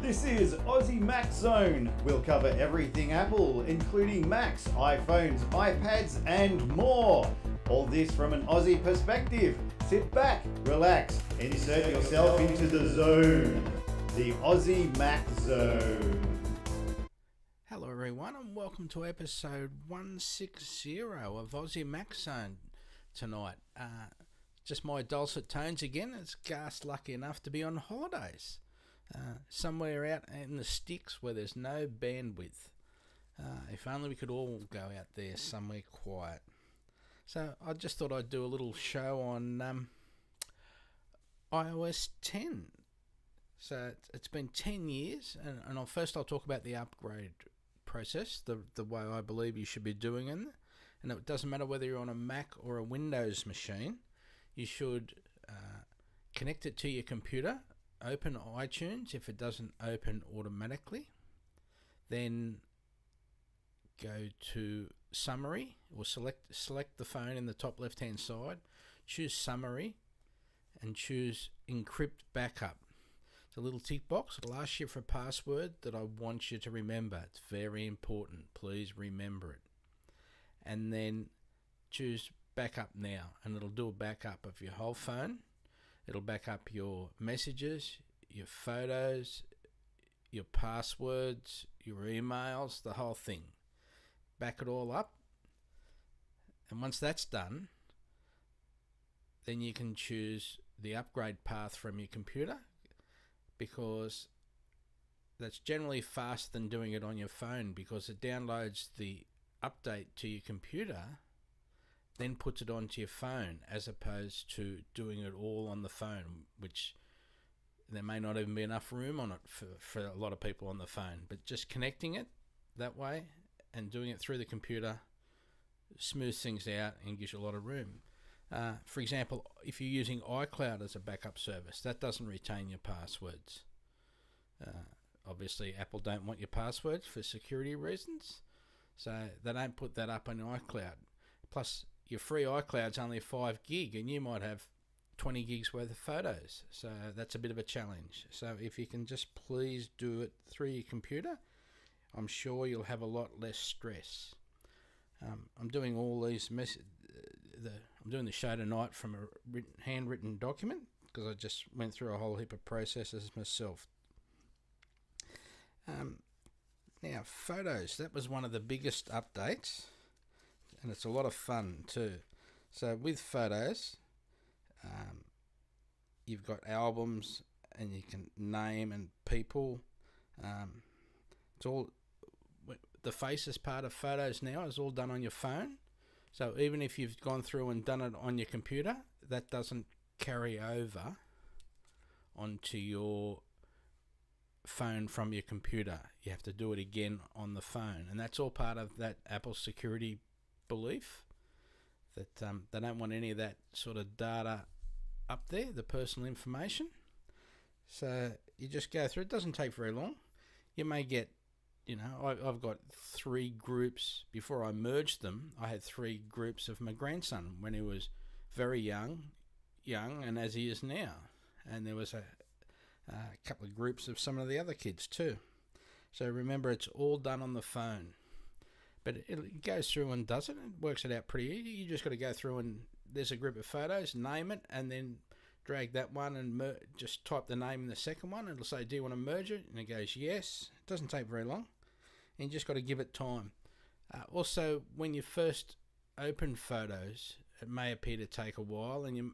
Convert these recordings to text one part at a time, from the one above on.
This is Aussie Mac Zone. We'll cover everything Apple, including Macs, iPhones, iPads, and more. All this from an Aussie perspective. Sit back, relax, and insert yourself into the zone. The Aussie Mac Zone. Hello everyone and welcome to episode 160 of Aussie Mac Zone tonight. Just my dulcet tones again. It's Gas lucky enough to be on holidays. Somewhere out in the sticks where there's no bandwidth. If only we could all go out there somewhere quiet. So I just thought I'd do a little show on iOS 10. So it's been 10 years, and I'll talk about the upgrade process, the way I believe you should be doing it. And it doesn't matter whether you're on a Mac or a Windows machine. You should connect it to your computer, open iTunes if it doesn't open automatically, then go to Summary, or select the phone in the top left hand side, choose Summary and choose Encrypt Backup. It's a little tick box. It'll ask you for a password that I want you to remember. It's very important. Please remember it. And then choose Backup Now, and it'll do a backup of your whole phone. It'll back up your messages, your photos, your passwords, your emails, the whole thing. Back it all up. And once that's done, then you can choose the upgrade path from your computer, because that's generally faster than doing it on your phone, because it downloads the update to your computer, then puts it onto your phone, as opposed to doing it all on the phone, which there may not even be enough room on it for a lot of people on the phone. But just connecting it that way and doing it through the computer smooths things out and gives you a lot of room. For example, if you're using iCloud as a backup service, that doesn't retain your passwords. Obviously, Apple don't want your passwords for security reasons, so they don't put that up on iCloud. Plus, your free iCloud's only 5 gig, and you might have 20 gigs worth of photos, so that's a bit of a challenge. So if you can just please do it through your computer, I'm sure you'll have a lot less stress. I'm doing all these I'm doing the show tonight from a handwritten document, because I just went through a whole heap of processes myself. Now, photos, that was one of the biggest updates, and it's a lot of fun too. So with photos, you've got albums, and you can name and people. It's all, the faces part of photos now is all done on your phone. So even if you've gone through and done it on your computer, that doesn't carry over onto your phone from your computer. You have to do it again on the phone, and that's all part of that Apple security belief, that they don't want any of that sort of data up there, the personal information. So you just go through. It doesn't take very long. You may get, I've got 3 groups. Before I merged them, I had 3 groups of my grandson when he was very young, and as he is now. And there was a couple of groups of some of the other kids too. So remember, it's all done on the phone. But it goes through and does it. It works it out pretty easy. You just got to go through, and there's a group of photos, name it, and then drag that one and just type the name in the second one. It'll say, do you want to merge it? And it goes, yes. It doesn't take very long. And you just got to give it time. Also, when you first open photos, it may appear to take a while, and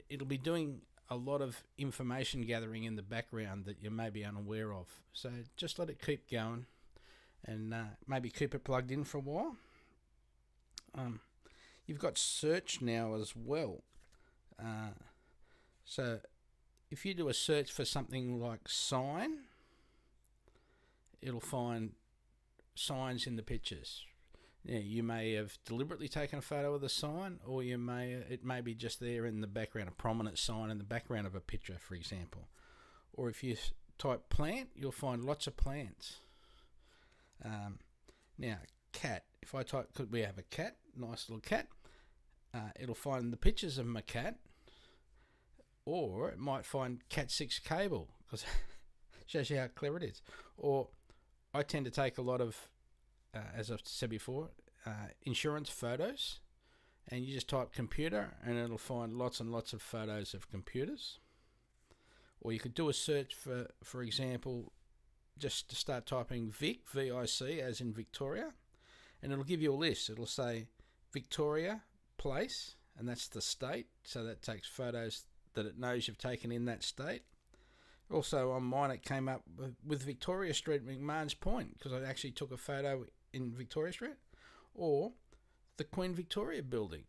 it'll be doing a lot of information gathering in the background that you may be unaware of. So just let it keep going, and maybe keep it plugged in for a while. You've got search now as well. So if you do a search for something like sign, it'll find signs in the pictures. You may have deliberately taken a photo of the sign, or it may be just there in the background, a prominent sign in the background of a picture, for example. Or if you type plant, you'll find lots of plants. Now, cat. If I type, we have a cat, nice little cat, it'll find the pictures of my cat, or it might find Cat 6 cable, because Shows you how clever it is. Or I tend to take a lot of, as I've said before, insurance photos, and you just type computer and it'll find lots and lots of photos of computers. Or you could do a search for example, just to start typing Vic, V-I-C, as in Victoria, and it'll give you a list. It'll say Victoria Place, and that's the state, so that takes photos that it knows you've taken in that state. Also on mine it came up with Victoria Street, McMahon's Point, because I actually took a photo in Victoria Street. Or the Queen Victoria building.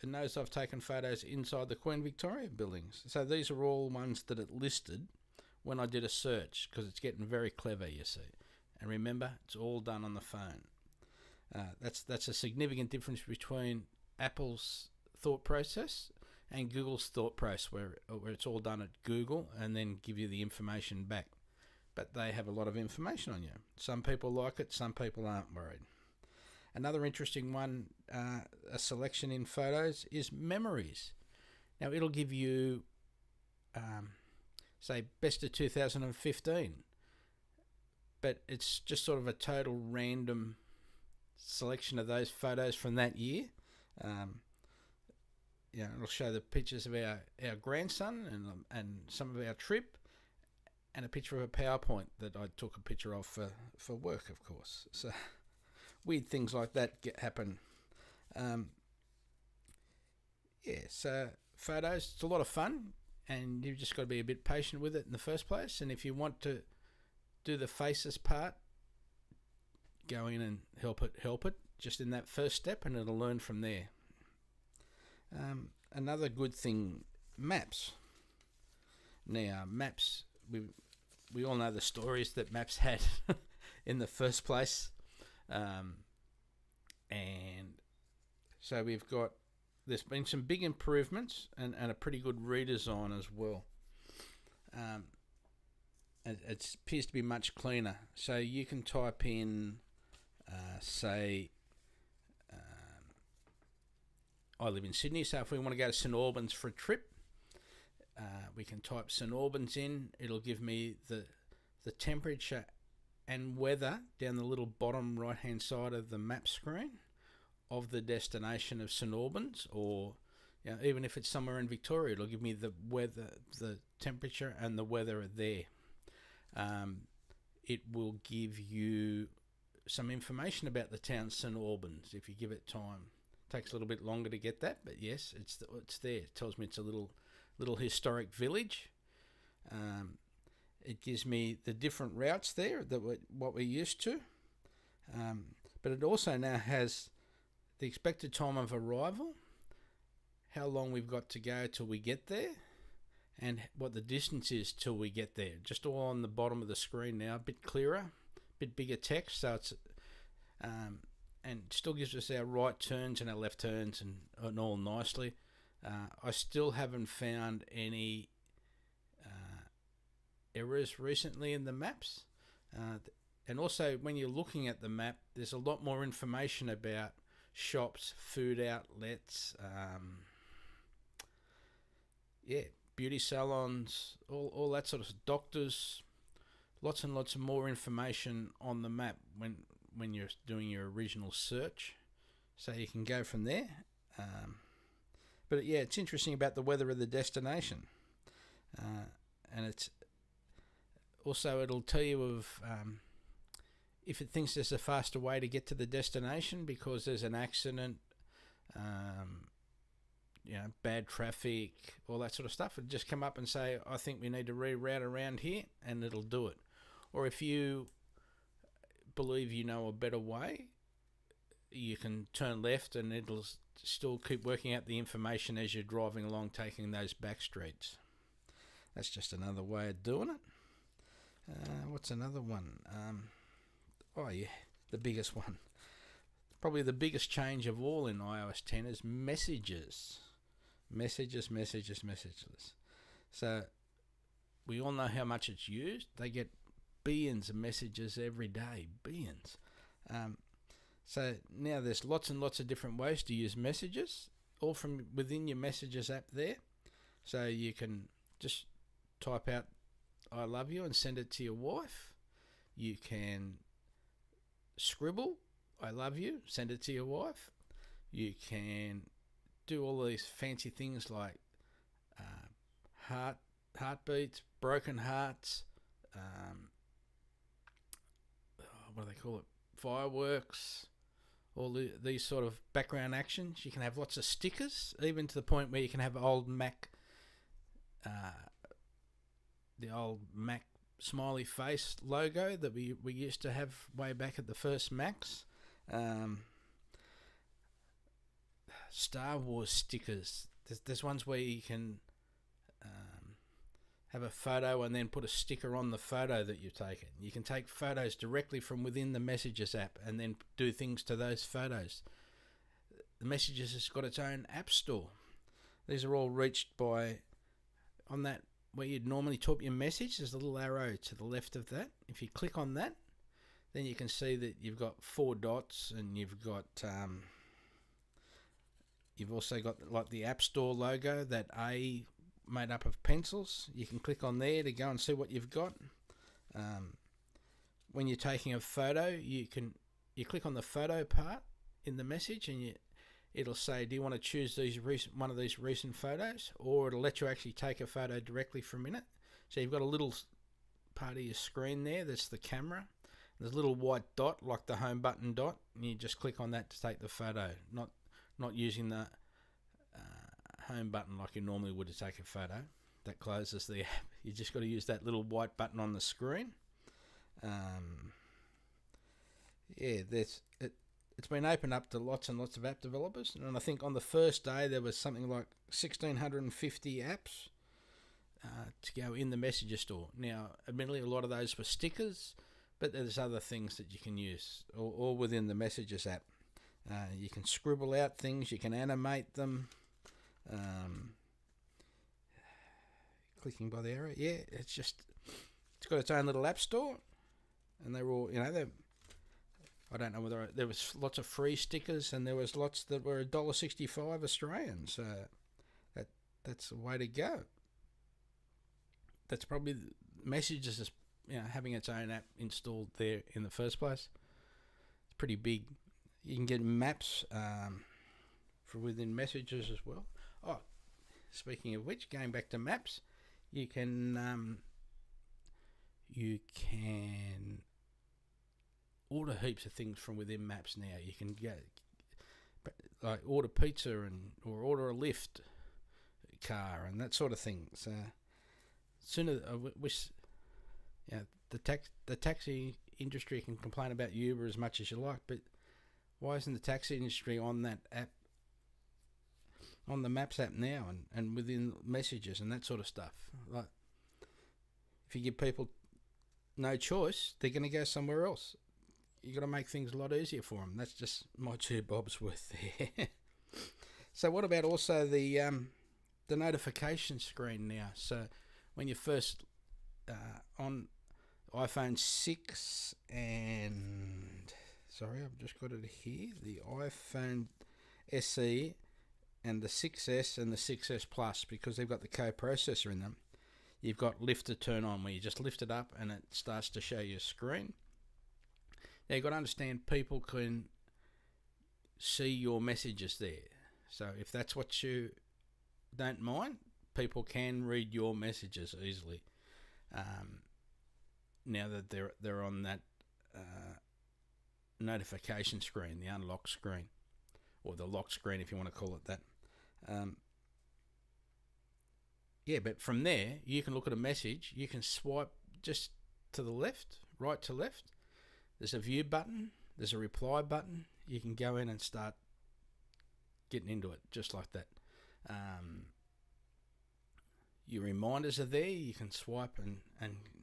It knows I've taken photos inside the Queen Victoria buildings. So these are all ones that it listed when I did a search, because it's getting very clever, you see. And remember, it's all done on the phone. That's a significant difference between Apple's thought process and Google's thought process, where it's all done at Google and then give you the information back. But they have a lot of information on you. Some people like it, some people aren't worried. Another interesting one, a selection in photos, is memories. Now it'll give you, say, best of 2015, but it's just sort of a total random selection of those photos from that year. It'll show the pictures of our grandson and some of our trip, and a picture of a PowerPoint that I took a picture of for work, of course. So weird things like that happen. So photos, it's a lot of fun, and you've just got to be a bit patient with it in the first place. And if you want to do the faces part, go in and help it just in that first step, and it'll learn from there. Another good thing, maps. Now, maps, we all know the stories that maps had in the first place. And so there's been some big improvements and a pretty good redesign as well. It appears to be much cleaner. So you can type in, I live in Sydney, so if we want to go to St Albans for a trip, we can type St Albans in. It'll give me the temperature and weather down the little bottom right hand side of the map screen of the destination of St Albans, or even if it's somewhere in Victoria, it'll give me the weather, the temperature and the weather are there. It will give you some information about the town St Albans if you give it time. It takes a little bit longer to get that, but yes, it's there. It tells me it's a little historic village. It gives me the different routes there what we're used to, but it also now has the expected time of arrival, how long we've got to go till we get there, and what the distance is till we get there. Just all on the bottom of the screen now, a bit clearer, a bit bigger text, so it's and still gives us our right turns and our left turns and all nicely. I still haven't found any errors recently in the maps, and also when you're looking at the map, there's a lot more information about shops, food outlets, beauty salons, all that sort of doctors, lots and lots of more information on the map when you're doing your original search, so you can go from there. But it's interesting about the weather of the destination, and it's also, it'll tell you of if it thinks there's a faster way to get to the destination because there's an accident, bad traffic, all that sort of stuff. It'll just come up and say, I think we need to reroute around here, and it'll do it. Or if you believe you know a better way, you can turn left and it'll still keep working out the information as you're driving along, taking those back streets. That's just another way of doing it. What's another one? The biggest one. Probably the biggest change of all in iOS 10 is messages. Messages. So we all know how much it's used. They get billions of messages every day. Billions. So now there's lots and lots of different ways to use messages, all from within your Messages app there. So you can just type out I love you and send it to your wife. You can scribble I love you, send it to your wife. You can do all these fancy things like heartbeats, broken hearts, what do they call it? Fireworks, all these sort of background actions. You can have lots of stickers, even to the point where you can have old Mac, the old Mac smiley face logo that we used to have way back at the first Macs. Star Wars stickers. There's ones where you can have a photo and then put a sticker on the photo that you've taken. You can take photos directly from within the Messages app and then do things to those photos. The Messages has got its own app store. These are all reached by, on that, where you'd normally type your message, there's a little arrow to the left of that. If you click on that, then you can see that you've got 4 dots and you've got, you've also got like the App Store logo, that A made up of pencils. You can click on there to go and see what you've got. When you're taking a photo, you click on the photo part in the message, and it'll say, do you want to choose one of these recent photos, or it'll let you actually take a photo directly from in it. So you've got a little part of your screen there that's the camera. There's a little white dot like the home button dot, and you just click on that to take the photo, not using the home button like you normally would to take a photo. That closes the app. You just got to use that little white button on the screen. It's been opened up to lots and lots of app developers, and I think on the first day there was something like 1,650 apps to go in the Messenger store. Now, admittedly, a lot of those were stickers, but there's other things that you can use, all within the Messages app. You can scribble out things, you can animate them. Clicking by the arrow, it's got its own little app store, and they're all, I don't know whether there was lots of free stickers, and there was lots that were $1.65 Australian. So that's the way to go. That's probably Messages is having its own app installed there in the first place. It's pretty big. You can get maps for within Messages as well. Oh, speaking of which, going back to maps, you can order heaps of things from within Maps now. You can go like order pizza or order a lift car and that sort of thing. So sooner, I wish, the taxi industry can complain about Uber as much as you like, but why isn't the taxi industry on that app? On the Maps app now, and within Messages and that sort of stuff. Like, if you give people no choice, they're going to go somewhere else. You got to make things a lot easier for them. That's just my 2 bobs worth there. So, what about also the notification screen now? So, when you're first on iPhone 6 and I've just got it here, the iPhone SE. And the 6S and the 6S Plus, because they've got the co-processor in them, you've got lift to turn on, where you just lift it up and it starts to show your screen. Now you've got to understand, people can see your messages there. So if that's what you don't mind, people can read your messages easily. Now that they're on that notification screen, the unlock screen, or the lock screen if you want to call it that. But from there, you can look at a message, you can swipe just to the left, right to left. There's a view button, there's a reply button. You can go in and start getting into it, just like that. Your reminders are there, you can swipe and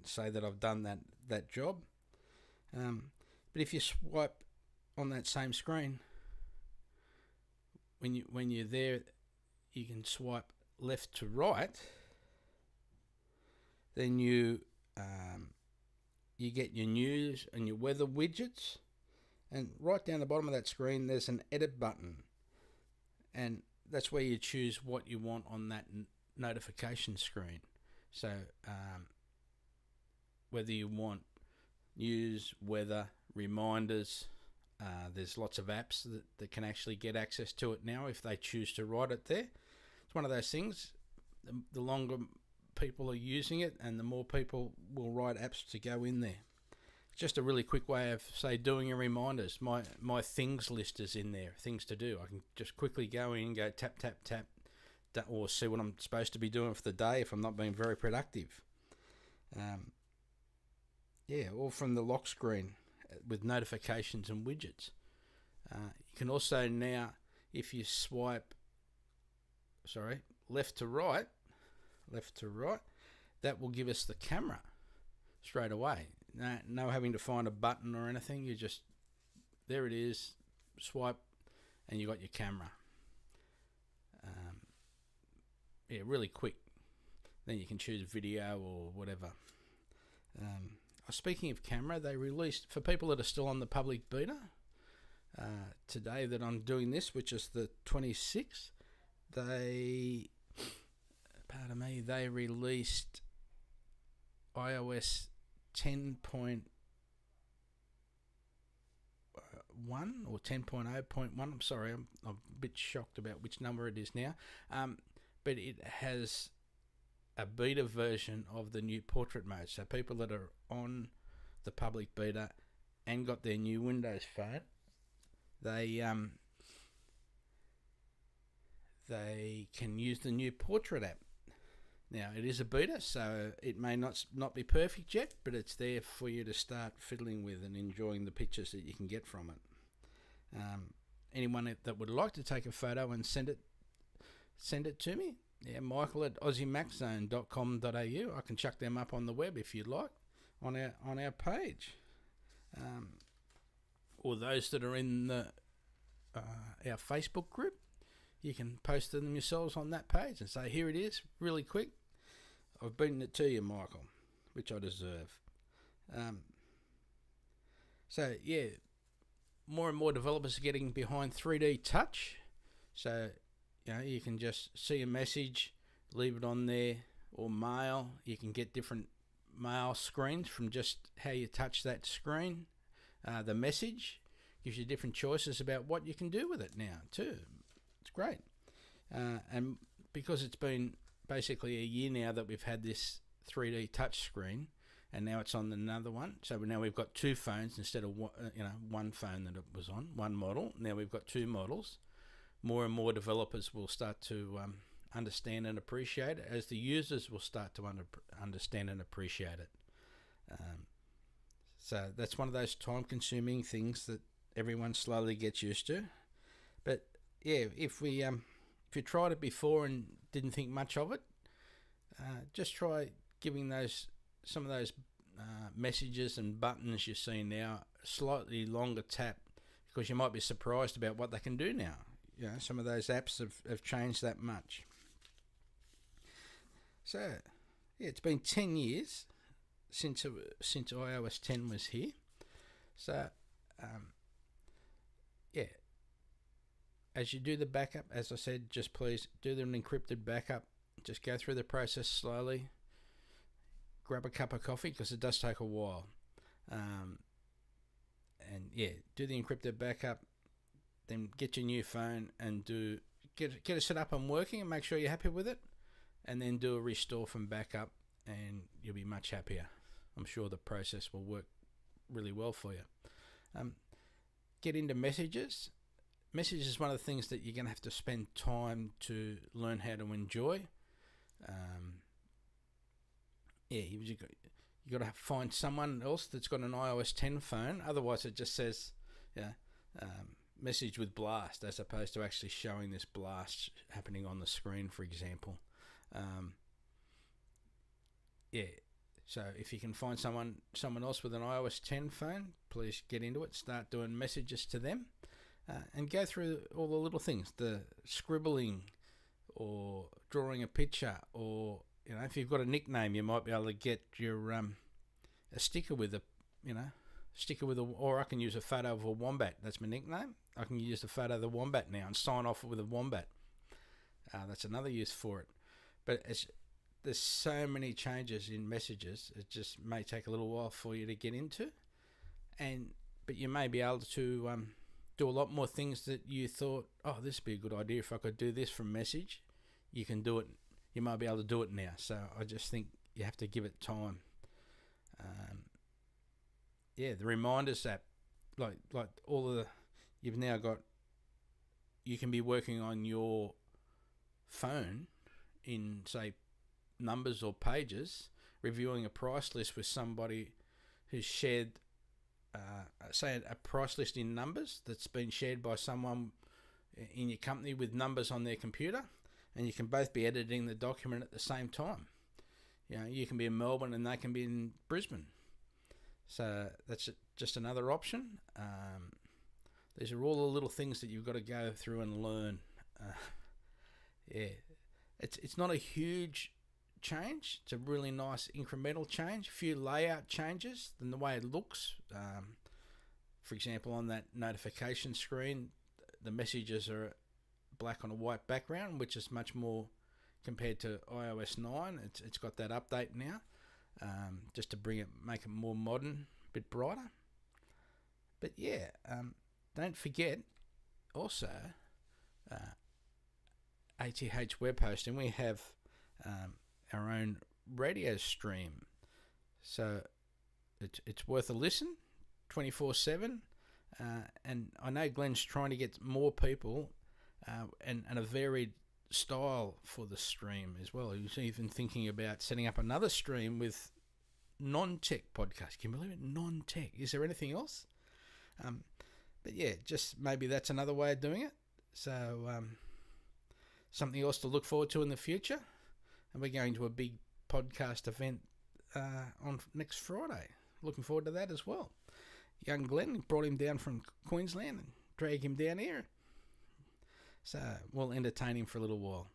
say that I've done that job. But if you swipe on that same screen, when you're there, you can swipe left to right. Then you get your news and your weather widgets, and right down the bottom of that screen there's an edit button, and that's where you choose what you want on that notification screen. So whether you want news, weather, reminders. There's lots of apps that can actually get access to it now if they choose to write it there. It's one of those things, the longer people are using it and the more people will write apps to go in there. It's just a really quick way of, say, doing your reminders. My things list is in there, things to do. I can just quickly go in, go tap, tap, tap, or see what I'm supposed to be doing for the day if I'm not being very productive. Or from the lock screen with notifications and widgets. You can also now, if you swipe, left to right, that will give us the camera straight away. No having to find a button or anything. You just, there it is, swipe, and you got your camera. Really quick. Then you can choose video or whatever. Speaking of camera, they released, for people that are still on the public beta, today that I'm doing this, which is the 26th, they released iOS 10.1 or 10.0.1. I'm sorry, I'm a bit shocked about which number it is now. But it has a beta version of the new portrait mode. So people that are on the public beta and got their new Windows phone, they can use the new portrait app. Now, it is a beta, so it may not be perfect yet, but it's there for you to start fiddling with and enjoying the pictures that you can get from it. Anyone that would like to take a photo and send it to me, Michael at aussiemaczone.com.au. I can chuck them up on the web if you'd like, on our page. Or those that are in our Facebook group, you can post them yourselves on that page and say, here it is, really quick. I've beaten it to you, Michael, which I deserve. More and more developers are getting behind 3D touch. So, you can just see a message, leave it on there, or mail. You can get different mail screens from just how you touch that screen. The message gives you different choices about what you can do with it now, too. It's great. And because it's been basically a year now that we've had this 3D touch screen, and now it's on another one. So now we've got two phones instead of one phone that it was on, one model. Now we've got two models. More and more developers will start to understand and appreciate it, as the users will start to understand and appreciate it. So that's one of those time-consuming things that everyone slowly gets used to. But if you tried it before and didn't think much of it, just try giving some of those messages and buttons you see now a slightly longer tap, because you might be surprised about what they can do now. Some of those apps have changed that much. So, it's been 10 years since iOS 10 was here. So, as you do the backup, as I said, just please do an encrypted backup. Just go through the process slowly. Grab a cup of coffee, because it does take a while. Do the encrypted backup. Then get your new phone and get it set up and working, and make sure you're happy with it, and then do a restore from backup, and you'll be much happier. I'm sure the process will work really well for you. Get into messages. Messages is one of the things that you're going to have to spend time to learn how to enjoy. You've got to find someone else that's got an iOS 10 phone. Otherwise, it just says, message with blast, as opposed to actually showing this blast happening on the screen, for example. So if you can find someone else with an iOS 10 phone, please get into it. Start doing messages to them, and go through all the little things, the scribbling or drawing a picture, or if you've got a nickname, you might be able to get your a sticker with or I can use a photo of a wombat. That's my nickname. I can use the photo of the wombat now and sign off with a wombat. That's another use for it. But there's so many changes in messages. It just may take a little while for you to get into, but you may be able to do a lot more things that you thought, oh, this would be a good idea if I could do this from message. You can do it. You might be able to do it now. So I just think you have to give it time. The reminders app, like all of the, you've now got, you can be working on your phone in, say, numbers or pages, reviewing a price list with somebody who's shared, say, a price list in numbers that's been shared by someone in your company with numbers on their computer, and you can both be editing the document at the same time. You can be in Melbourne and they can be in Brisbane. So that's just another option. These are all the little things that you've got to go through and learn. It's not a huge change. It's a really nice incremental change. A few layout changes than the way it looks. For example, on that notification screen, the messages are black on a white background, which is much more compared to iOS 9. It's got that update now, just to make it more modern, a bit brighter. But don't forget also ATH web hosting. We have our own radio stream, so it's worth a listen 24/7. And I know Glenn's trying to get more people and a varied style for the stream as well. He's even thinking about setting up another stream with non-tech podcasts. Can you believe it? Non-tech. Is there anything else? But just maybe that's another way of doing it. So something else to look forward to in the future. And we're going to a big podcast event on next Friday. Looking forward to that as well. Young Glenn, brought him down from Queensland and dragged him down here. So we'll entertain him for a little while.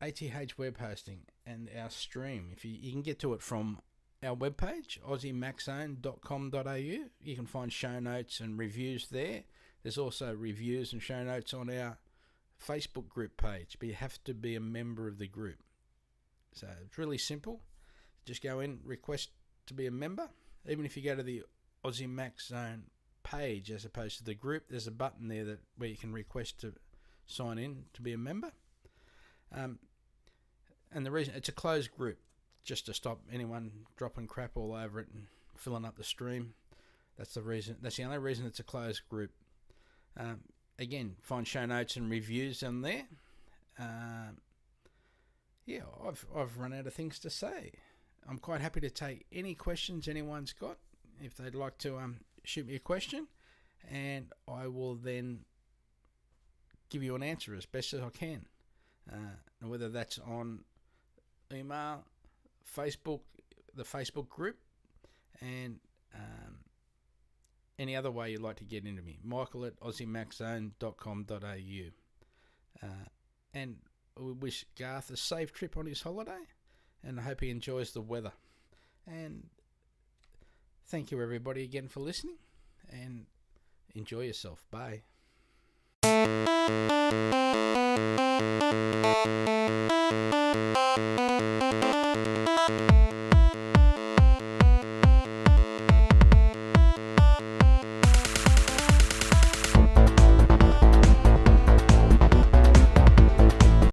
ATH web hosting and our stream. If you can get to it from our webpage, aussiemaczone.com.au. You can find show notes and reviews there. There's also reviews and show notes on our Facebook group page, but you have to be a member of the group. So it's really simple. Just go in, request to be a member. Even if you go to the Aussie Mac Zone page as opposed to the group, there's a button there where you can request to sign in to be a member. And the reason, it's a closed group, just to stop anyone dropping crap all over it and filling up the stream. That's the reason. That's the only reason it's a closed group. Again, find show notes and reviews on there. I've run out of things to say. I'm quite happy to take any questions anyone's got. If they'd like to shoot me a question, and I will then give you an answer as best as I can. Whether that's on email, Facebook, the Facebook group, and any other way you'd like to get into me. Michael at aussiemaczone.com.au. And we wish Garth a safe trip on his holiday, and I hope he enjoys the weather. And thank you everybody again for listening, and enjoy yourself. Bye.